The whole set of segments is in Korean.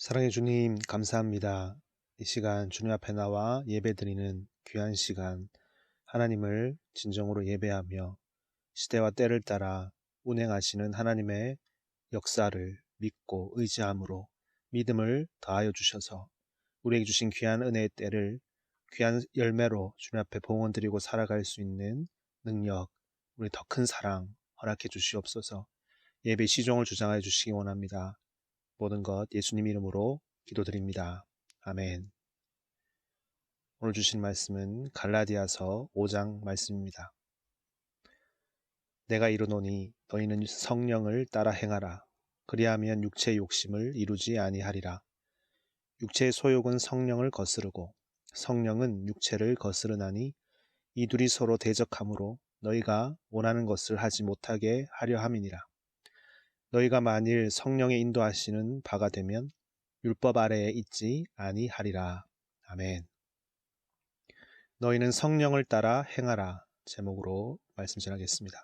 사랑해 주님, 감사합니다. 이 시간 주님 앞에 나와 예배드리는 귀한 시간, 하나님을 진정으로 예배하며 시대와 때를 따라 운행하시는 하나님의 역사를 믿고 의지함으로 믿음을 더하여 주셔서 우리에게 주신 귀한 은혜의 때를 귀한 열매로 주님 앞에 봉헌드리고 살아갈 수 있는 능력, 우리 더 큰 사랑 허락해 주시옵소서. 예배 시종을 주장하여 주시기 원합니다. 모든 것 예수님 이름으로 기도드립니다. 아멘. 오늘 주신 말씀은 갈라디아서 5장 말씀입니다. 내가 이르노니 너희는 성령을 따라 행하라. 그리하면 육체의 욕심을 이루지 아니하리라. 육체의 소욕은 성령을 거스르고 성령은 육체를 거스르나니 이 둘이 서로 대적하므로 너희가 원하는 것을 하지 못하게 하려 함이니라. 너희가 만일 성령의 인도하시는 바가 되면 율법 아래에 있지 아니하리라. 아멘. 너희는 성령을 따라 행하라 제목으로 말씀 전하겠습니다.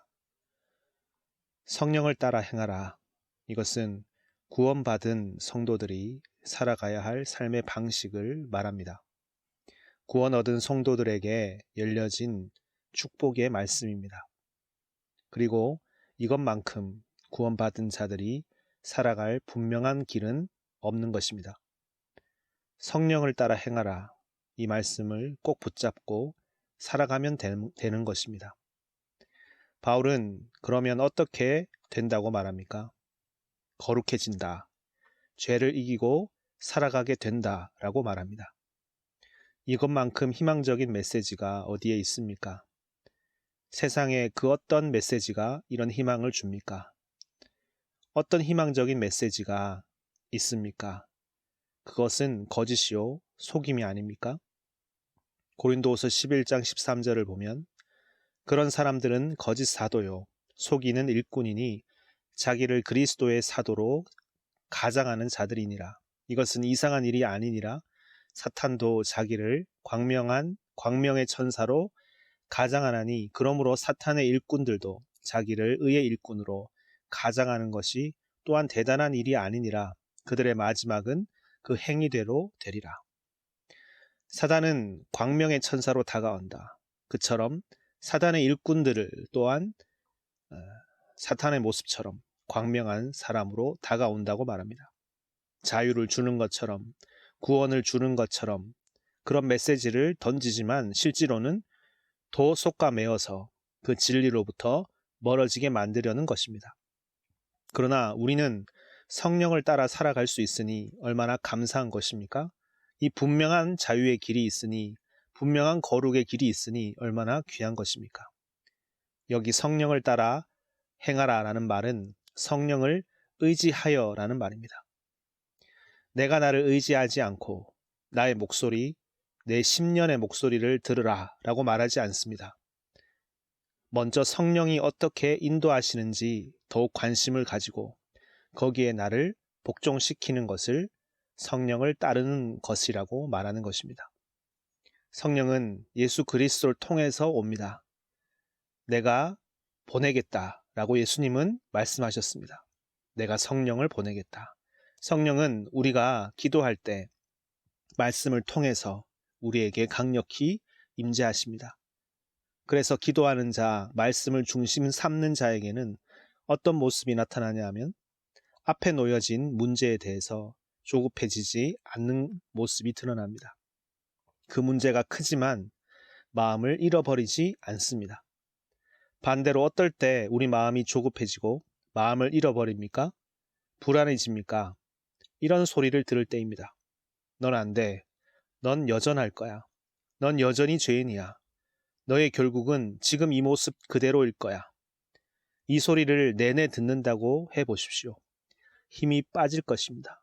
성령을 따라 행하라. 이것은 구원받은 성도들이 살아가야 할 삶의 방식을 말합니다. 구원 얻은 성도들에게 열려진 축복의 말씀입니다. 그리고 이것만큼 구원받은 자들이 살아갈 분명한 길은 없는 것입니다. 성령을 따라 행하라. 이 말씀을 꼭 붙잡고 살아가면 되는 것입니다. 바울은 그러면 어떻게 된다고 말합니까? 거룩해진다. 죄를 이기고 살아가게 된다라고 말합니다. 이것만큼 희망적인 메시지가 어디에 있습니까? 세상에 그 어떤 메시지가 이런 희망을 줍니까? 어떤 희망적인 메시지가 있습니까? 그것은 거짓이요 속임이 아닙니까? 고린도후서 11장 13절을 보면 그런 사람들은 거짓 사도요 속이는 일꾼이니 자기를 그리스도의 사도로 가장하는 자들이니라. 이것은 이상한 일이 아니니라. 사탄도 자기를 광명의 천사로 가장하나니 그러므로 사탄의 일꾼들도 자기를 의의 일꾼으로 가장하는 것이 또한 대단한 일이 아니니라. 그들의 마지막은 그 행위대로 되리라. 사단은 광명의 천사로 다가온다. 그처럼 사단의 일꾼들을 또한 사탄의 모습처럼 광명한 사람으로 다가온다고 말합니다. 자유를 주는 것처럼 구원을 주는 것처럼 그런 메시지를 던지지만 실제로는 도 속가매어서 그 진리로부터 멀어지게 만들려는 것입니다. 그러나 우리는 성령을 따라 살아갈 수 있으니 얼마나 감사한 것입니까? 이 분명한 자유의 길이 있으니 분명한 거룩의 길이 있으니 얼마나 귀한 것입니까? 여기 성령을 따라 행하라 라는 말은 성령을 의지하여 라는 말입니다. 내가 나를 의지하지 않고 나의 목소리, 내 심년의 목소리를 들으라 라고 말하지 않습니다. 먼저 성령이 어떻게 인도하시는지 더욱 관심을 가지고 거기에 나를 복종시키는 것을 성령을 따르는 것이라고 말하는 것입니다. 성령은 예수 그리스도를 통해서 옵니다. 내가 보내겠다라고 예수님은 말씀하셨습니다. 내가 성령을 보내겠다. 성령은 우리가 기도할 때 말씀을 통해서 우리에게 강력히 임재하십니다. 그래서 기도하는 자, 말씀을 중심 삼는 자에게는 어떤 모습이 나타나냐 하면 앞에 놓여진 문제에 대해서 조급해지지 않는 모습이 드러납니다. 그 문제가 크지만 마음을 잃어버리지 않습니다. 반대로 어떨 때 우리 마음이 조급해지고 마음을 잃어버립니까? 불안해집니까? 이런 소리를 들을 때입니다. 넌 안 돼. 넌 여전할 거야. 넌 여전히 죄인이야. 너의 결국은 지금 이 모습 그대로일 거야. 이 소리를 내내 듣는다고 해보십시오. 힘이 빠질 것입니다.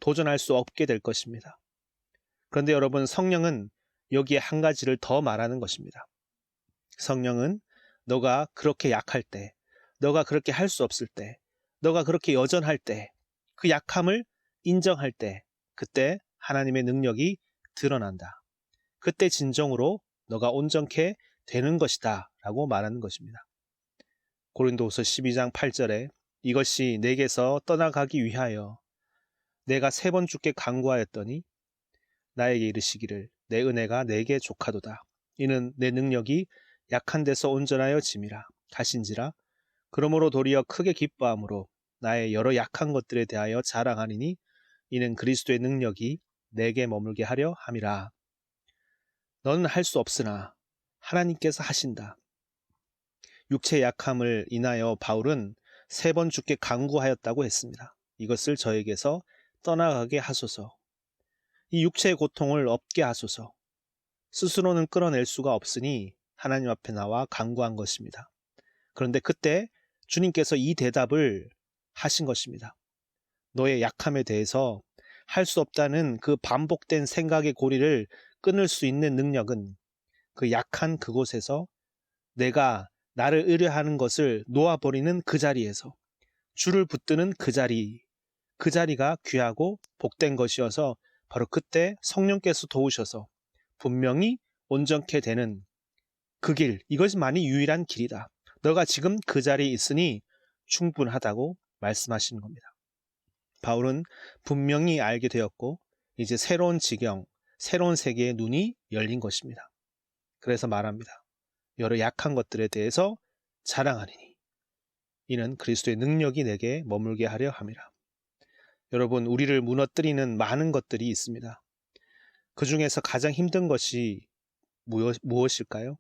도전할 수 없게 될 것입니다. 그런데 여러분, 성령은 여기에 한 가지를 더 말하는 것입니다. 성령은 너가 그렇게 약할 때, 너가 그렇게 할 수 없을 때, 너가 그렇게 여전할 때, 그 약함을 인정할 때, 그때 하나님의 능력이 드러난다. 그때 진정으로 너가 온전케 되는 것이다 라고 말하는 것입니다. 고린도후서 12장 8절에 이것이 내게서 떠나가기 위하여 내가 3번 주께 간구하였더니 나에게 이르시기를 내 은혜가 내게 족하도다. 이는 내 능력이 약한 데서 온전하여 짐이라 하신지라. 그러므로 도리어 크게 기뻐함으로 나의 여러 약한 것들에 대하여 자랑하리니 이는 그리스도의 능력이 내게 머물게 하려 함이라. 너는 할 수 없으나 하나님께서 하신다. 육체의 약함을 인하여 바울은 3번 주께 간구하였다고 했습니다. 이것을 저에게서 떠나가게 하소서. 이 육체의 고통을 없게 하소서. 스스로는 끌어낼 수가 없으니 하나님 앞에 나와 간구한 것입니다. 그런데 그때 주님께서 이 대답을 하신 것입니다. 너의 약함에 대해서 할 수 없다는 그 반복된 생각의 고리를 끊을 수 있는 능력은 그 약한 그곳에서 내가 나를 의뢰하는 것을 놓아버리는 그 자리에서 줄을 붙드는 그 자리가 귀하고 복된 것이어서 바로 그때 성령께서 도우셔서 분명히 온전케 되는 그 길, 이것만이 유일한 길이다. 너가 지금 그 자리에 있으니 충분하다고 말씀하시는 겁니다. 바울은 분명히 알게 되었고 이제 새로운 지경, 새로운 세계의 눈이 열린 것입니다. 그래서 말합니다. 여러 약한 것들에 대해서 자랑하리니 이는 그리스도의 능력이 내게 머물게 하려 함이라. 여러분, 우리를 무너뜨리는 많은 것들이 있습니다. 그 중에서 가장 힘든 것이 무엇일까요?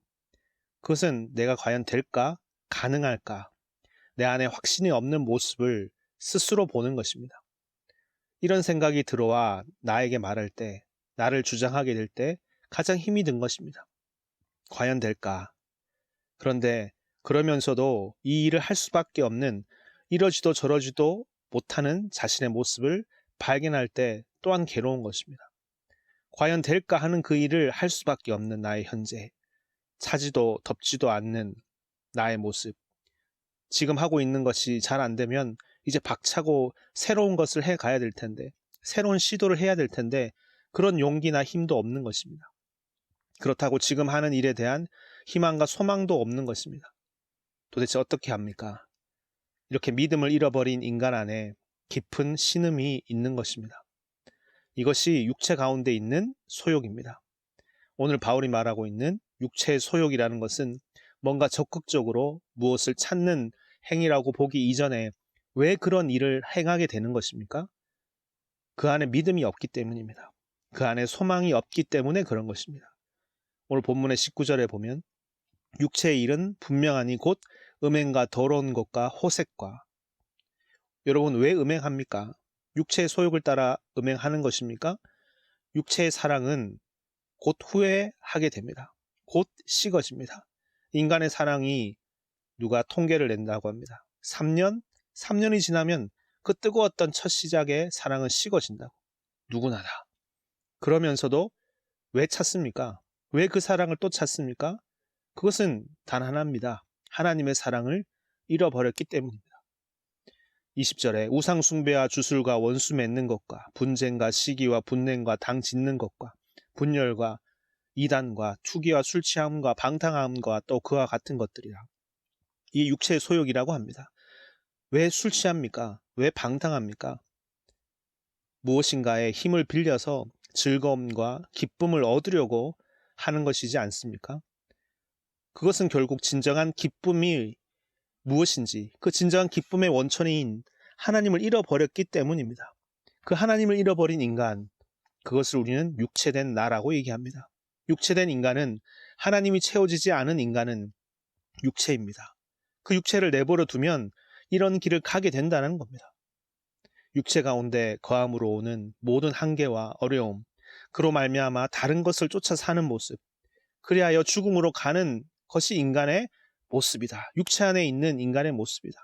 그것은 내가 과연 될까? 가능할까? 내 안에 확신이 없는 모습을 스스로 보는 것입니다. 이런 생각이 들어와 나에게 말할 때, 나를 주장하게 될 때 가장 힘이 든 것입니다. 과연 될까? 그런데 그러면서도 이 일을 할 수밖에 없는 이러지도 저러지도 못하는 자신의 모습을 발견할 때 또한 괴로운 것입니다. 과연 될까 하는 그 일을 할 수밖에 없는 나의 현재, 차지도 덥지도 않는 나의 모습, 지금 하고 있는 것이 잘 안 되면 이제 박차고 새로운 것을 해 가야 될 텐데, 새로운 시도를 해야 될 텐데 그런 용기나 힘도 없는 것입니다. 그렇다고 지금 하는 일에 대한 희망과 소망도 없는 것입니다. 도대체 어떻게 합니까? 이렇게 믿음을 잃어버린 인간 안에 깊은 신음이 있는 것입니다. 이것이 육체 가운데 있는 소욕입니다. 오늘 바울이 말하고 있는 육체의 소욕이라는 것은 뭔가 적극적으로 무엇을 찾는 행위라고 보기 이전에 왜 그런 일을 행하게 되는 것입니까? 그 안에 믿음이 없기 때문입니다. 그 안에 소망이 없기 때문에 그런 것입니다. 오늘 본문의 19절에 보면 육체의 일은 분명하니 곧 음행과 더러운 것과 호색과. 여러분, 왜 음행합니까? 육체의 소욕을 따라 음행하는 것입니까? 육체의 사랑은 곧 후회하게 됩니다. 곧 식어집니다. 인간의 사랑이 누가 통계를 낸다고 합니다. 3년이 지나면 그 뜨거웠던 첫 시작의 사랑은 식어진다고. 누구나 다. 그러면서도 왜 찾습니까? 왜 그 사랑을 또 찾습니까? 그것은 단 하나입니다. 하나님의 사랑을 잃어버렸기 때문입니다. 20절에 우상 숭배와 주술과 원수 맺는 것과 분쟁과 시기와 분냉과 당 짓는 것과 분열과 이단과 투기와 술 취함과 방탕함과 또 그와 같은 것들이라. 이 육체의 소욕이라고 합니다. 왜 술 취합니까? 왜 방탕합니까? 무엇인가에 힘을 빌려서 즐거움과 기쁨을 얻으려고 하는 것이지 않습니까? 그것은 결국 진정한 기쁨이 무엇인지, 그 진정한 기쁨의 원천인 하나님을 잃어버렸기 때문입니다. 그 하나님을 잃어버린 인간, 그것을 우리는 육체된 나라고 얘기합니다. 육체된 인간은, 하나님이 채워지지 않은 인간은 육체입니다. 그 육체를 내버려 두면 이런 길을 가게 된다는 겁니다. 육체 가운데 거함으로 오는 모든 한계와 어려움, 그로 말미암아 다른 것을 쫓아 사는 모습, 그리하여 죽음으로 가는 것이 인간의 모습이다. 육체 안에 있는 인간의 모습이다.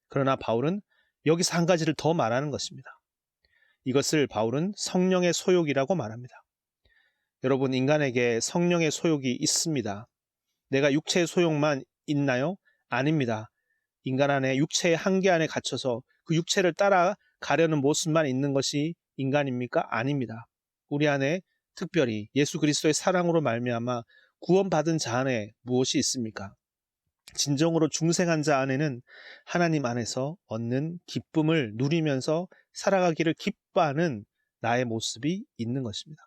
그러나 바울은 여기서 한 가지를 더 말하는 것입니다. 이것을 바울은 성령의 소욕이라고 말합니다. 여러분, 인간에게 성령의 소욕이 있습니다. 내가 육체의 소욕만 있나요? 아닙니다. 인간 안에 육체의 한계 안에 갇혀서 그 육체를 따라가려는 모습만 있는 것이 인간입니까? 아닙니다. 우리 안에 특별히 예수 그리스도의 사랑으로 말미암아 구원받은 자 안에 무엇이 있습니까? 진정으로 중생한 자 안에는 하나님 안에서 얻는 기쁨을 누리면서 살아가기를 기뻐하는 나의 모습이 있는 것입니다.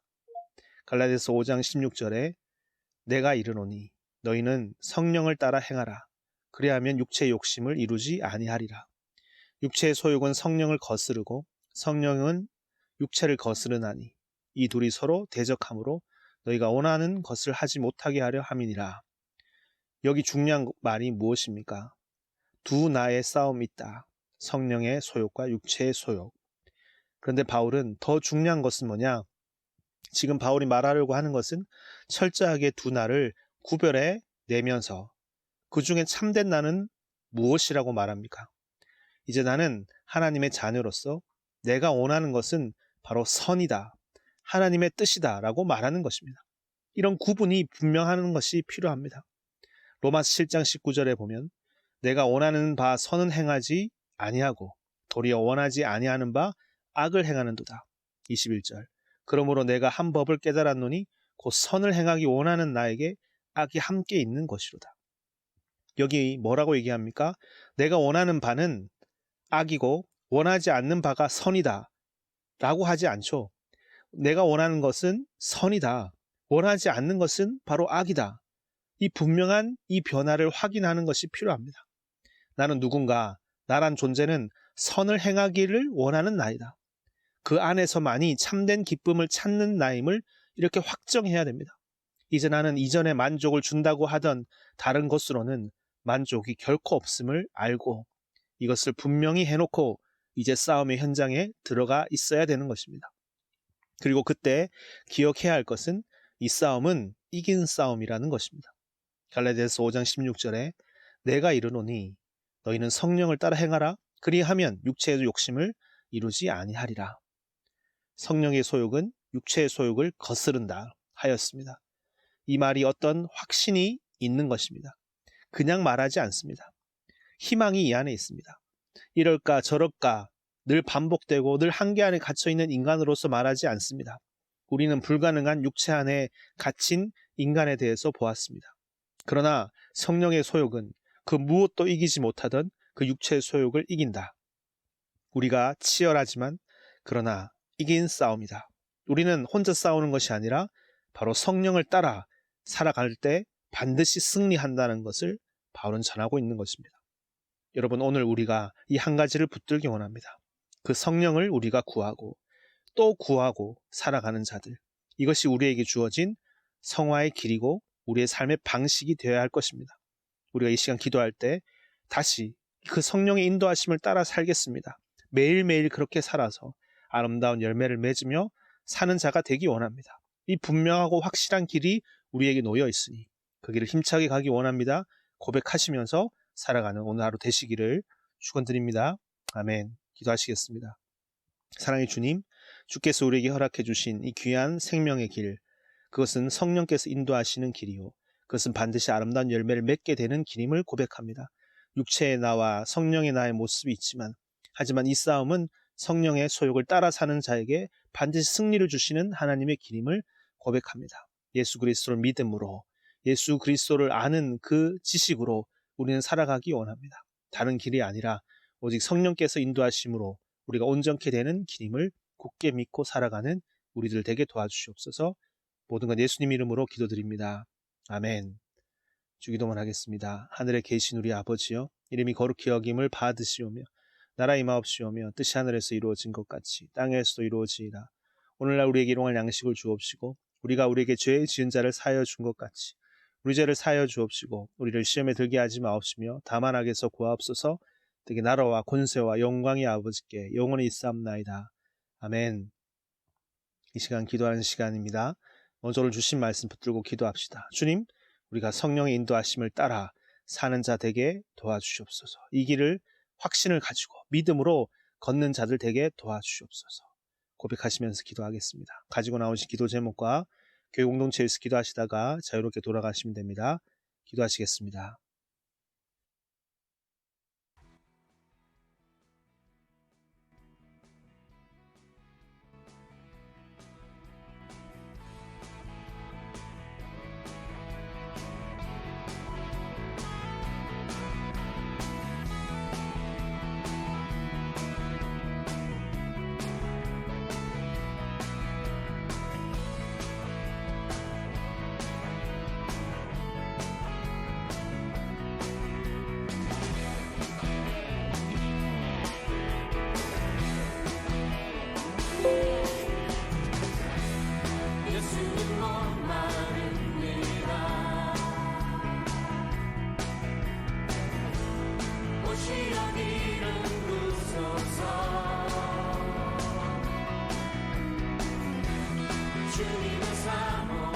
갈라디아서 5장 16절에 내가 이르노니 너희는 성령을 따라 행하라. 그리하면 육체의 욕심을 이루지 아니하리라. 육체의 소욕은 성령을 거스르고 성령은 육체를 거스르나니 이 둘이 서로 대적하므로 너희가 원하는 것을 하지 못하게 하려 함이니라. 여기 중요한 말이 무엇입니까? 두 나의 싸움이 있다. 성령의 소욕과 육체의 소욕. 그런데 바울은 더 중요한 것은 뭐냐? 지금 바울이 말하려고 하는 것은 철저하게 두 나를 구별해 내면서 그 중에 참된 나는 무엇이라고 말합니까? 이제 나는 하나님의 자녀로서 내가 원하는 것은 바로 선이다. 하나님의 뜻이다 라고 말하는 것입니다. 이런 구분이 분명하는 것이 필요합니다. 로마서 7장 19절에 보면 내가 원하는 바 선은 행하지 아니하고 도리어 원하지 아니하는 바 악을 행하는도다. 21절 그러므로 내가 한 법을 깨달았노니 곧 선을 행하기 원하는 나에게 악이 함께 있는 것이로다. 여기 뭐라고 얘기합니까? 내가 원하는 바는 악이고 원하지 않는 바가 선이다 라고 하지 않죠. 내가 원하는 것은 선이다. 원하지 않는 것은 바로 악이다. 이 분명한 이 변화를 확인하는 것이 필요합니다. 나는 누군가, 나란 존재는 선을 행하기를 원하는 나이다. 그 안에서만이 참된 기쁨을 찾는 나임을 이렇게 확정해야 됩니다. 이제 나는 이전에 만족을 준다고 하던 다른 것으로는 만족이 결코 없음을 알고 이것을 분명히 해놓고 이제 싸움의 현장에 들어가 있어야 되는 것입니다. 그리고 그때 기억해야 할 것은 이 싸움은 이긴 싸움이라는 것입니다. 갈라디아서 5장 16절에 내가 이르노니 너희는 성령을 따라 행하라. 그리하면 육체의 욕심을 이루지 아니하리라. 성령의 소욕은 육체의 소욕을 거스른다 하였습니다. 이 말이 어떤 확신이 있는 것입니다. 그냥 말하지 않습니다. 희망이 이 안에 있습니다. 이럴까 저럴까 늘 반복되고 늘 한계 안에 갇혀있는 인간으로서 말하지 않습니다. 우리는 불가능한 육체 안에 갇힌 인간에 대해서 보았습니다. 그러나 성령의 소욕은 그 무엇도 이기지 못하던 그 육체의 소욕을 이긴다. 우리가 치열하지만 그러나 이긴 싸움이다. 우리는 혼자 싸우는 것이 아니라 바로 성령을 따라 살아갈 때 반드시 승리한다는 것을 바울은 전하고 있는 것입니다. 여러분, 오늘 우리가 이 한 가지를 붙들기 원합니다. 그 성령을 우리가 구하고 또 구하고 살아가는 자들. 이것이 우리에게 주어진 성화의 길이고 우리의 삶의 방식이 되어야 할 것입니다. 우리가 이 시간 기도할 때 다시 그 성령의 인도하심을 따라 살겠습니다. 매일매일 그렇게 살아서 아름다운 열매를 맺으며 사는 자가 되기 원합니다. 이 분명하고 확실한 길이 우리에게 놓여 있으니 그 길을 힘차게 가기 원합니다. 고백하시면서 살아가는 오늘 하루 되시기를 축원드립니다. 아멘. 기도하시겠습니다. 사랑의 주님, 주께서 우리에게 허락해 주신 이 귀한 생명의 길, 그것은 성령께서 인도하시는 길이요. 그것은 반드시 아름다운 열매를 맺게 되는 길임을 고백합니다. 육체의 나와 성령의 나의 모습이 있지만 하지만 이 싸움은 성령의 소욕을 따라 사는 자에게 반드시 승리를 주시는 하나님의 길임을 고백합니다. 예수 그리스도를 믿음으로 예수 그리스도를 아는 그 지식으로 우리는 살아가기 원합니다. 다른 길이 아니라 오직 성령께서 인도하심으로 우리가 온전케 되는 길임을 굳게 믿고 살아가는 우리들 되게 도와주시옵소서. 모든 건 예수님 이름으로 기도드립니다. 아멘. 주기도만 하겠습니다. 하늘에 계신 우리 아버지여, 이름이 거룩히 여김을 받으시오며 나라 임하옵시오며 뜻이 하늘에서 이루어진 것 같이 땅에서도 이루어지이다. 오늘날 우리에게 일용할 양식을 주옵시고 우리가 우리에게 죄 지은 자를 사하여 준 것 같이 우리 죄를 사하여 주옵시고 우리를 시험에 들게 하지 마옵시며 다만 악에서 구하옵소서. 되게 나라와 권세와 영광이 아버지께 영원히 있사옵나이다. 아멘. 이 시간 기도하는 시간입니다. 먼저 오늘 주신 말씀 붙들고 기도합시다. 주님, 우리가 성령의 인도하심을 따라 사는 자 되게 도와주시옵소서. 이 길을 확신을 가지고 믿음으로 걷는 자들 되게 도와주시옵소서. 고백하시면서 기도하겠습니다. 가지고 나오신 기도 제목과 교회 공동체에서 기도하시다가 자유롭게 돌아가시면 됩니다. 기도하시겠습니다. 주여 이름 부소서 주님의 사모